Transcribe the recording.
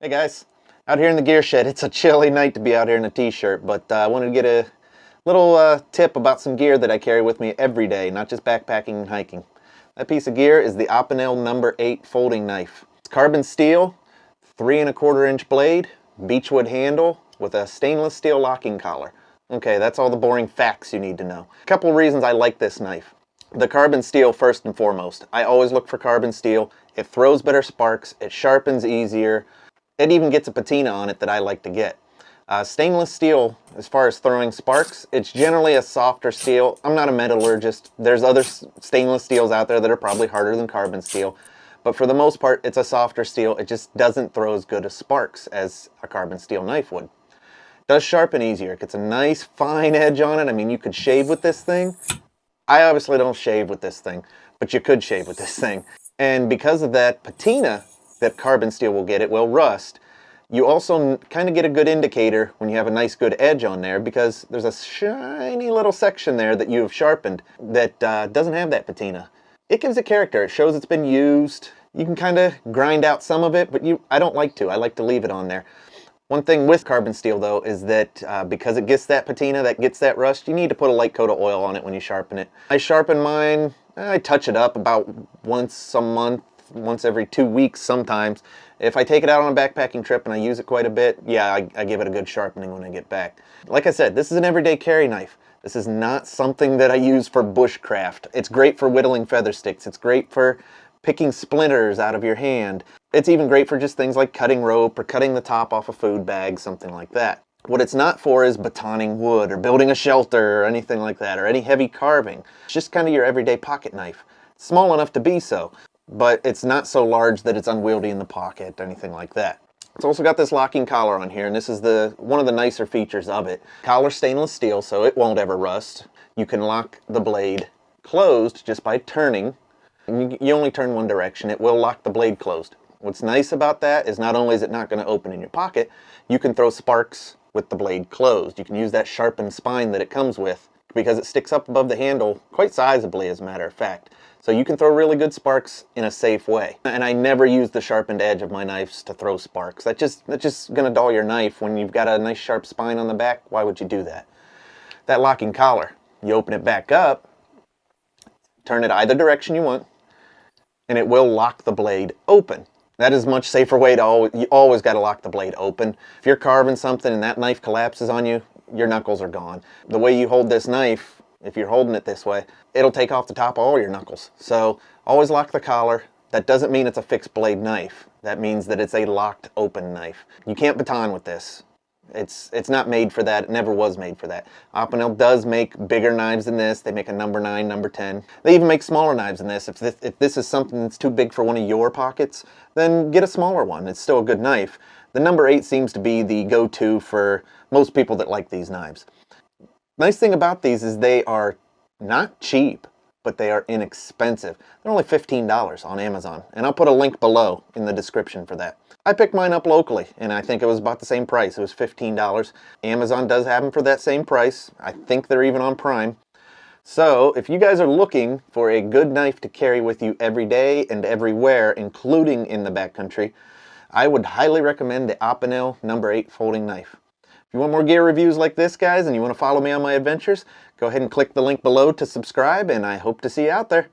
Hey guys, out here in the gear shed. It's a chilly night to be out here in a t-shirt, but I wanted to get a little tip about some gear that I carry with me every day, not just backpacking and hiking. That piece of gear is the Opinel No. 8 folding knife. It's carbon steel, 3¼ inch blade, beechwood handle with a stainless steel locking collar. Okay, that's all the boring facts you need to know. A couple of reasons I like this knife. The carbon steel first and foremost. I always look for carbon steel. It throws better sparks, it sharpens easier. It even gets a patina on it that I like to get. Stainless steel, as far as throwing sparks, it's generally a softer steel. I'm not a metallurgist. There's other stainless steels out there that are probably harder than carbon steel. But for the most part, it's a softer steel. It just doesn't throw as good as sparks as a carbon steel knife would. It does sharpen easier. It gets a nice fine edge on it. I mean, you could shave with this thing. I obviously don't shave with this thing, but you could shave with this thing. And because of that patina that carbon steel will get, it will rust. You also kind of get a good indicator when you have a nice good edge on there, because there's a shiny little section there that you have sharpened that doesn't have that patina. It gives it character. It shows it's been used. You can kind of grind out some of it, but I don't like to. I like to leave it on there. One thing with carbon steel though is that because it gets that patina, that gets that rust, you need to put a light coat of oil on it when you sharpen it. I sharpen mine, I touch it up about once a month, once every 2 weeks sometimes. If I take it out on a backpacking trip and I use it quite a bit, yeah, I give it a good sharpening when I get back. Like I said, this is an everyday carry knife. This is not something that I use for bushcraft. It's great for whittling feather sticks. It's great for picking splinters out of your hand. It's even great for just things like cutting rope or cutting the top off a food bag, something like that. What it's not for is batoning wood or building a shelter or anything like that, or any heavy carving. It's just kind of your everyday pocket knife. It's small enough to be so, but it's not so large that it's unwieldy in the pocket, anything like that. It's also got this locking collar on here, and this is one of the nicer features of it. Collar stainless steel, so it won't ever rust. You can lock the blade closed just by turning. You only turn one direction. It will lock the blade closed. What's nice about that is not only is it not going to open in your pocket, you can throw sparks with the blade closed. You can use that sharpened spine that it comes with because it sticks up above the handle quite sizably, as a matter of fact. So you can throw really good sparks in a safe way. And I never use the sharpened edge of my knives to throw sparks. That's just going to dull your knife. When you've got a nice sharp spine on the back, why would you do that? That locking collar, you open it back up, turn it either direction you want, and it will lock the blade open. That is a much safer way to you always got to lock the blade open. If you're carving something and that knife collapses on you, your knuckles are gone. The way you hold this knife, if you're holding it this way, it'll take off the top of all your knuckles. So always lock the collar. That doesn't mean it's a fixed blade knife. That means that it's a locked open knife. You can't baton with this. It's not made for that. It never was made for that. Opinel does make bigger knives than this. They make a No. 9, No. 10. They even make smaller knives than this. If this is something that's too big for one of your pockets, then get a smaller one. It's still a good knife. The No. 8 seems to be the go-to for most people that like these knives. Nice thing about these is they are not cheap, but they are inexpensive. They're only $15 on Amazon, and I'll put a link below in the description for that. I picked mine up locally, and I think it was about the same price. It was $15. Amazon does have them for that same price. I think they're even on Prime. So if you guys are looking for a good knife to carry with you every day and everywhere, including in the backcountry, I would highly recommend the Opinel No. 8 folding knife. If you want more gear reviews like this, guys, and you want to follow me on my adventures, go ahead and click the link below to subscribe, and I hope to see you out there.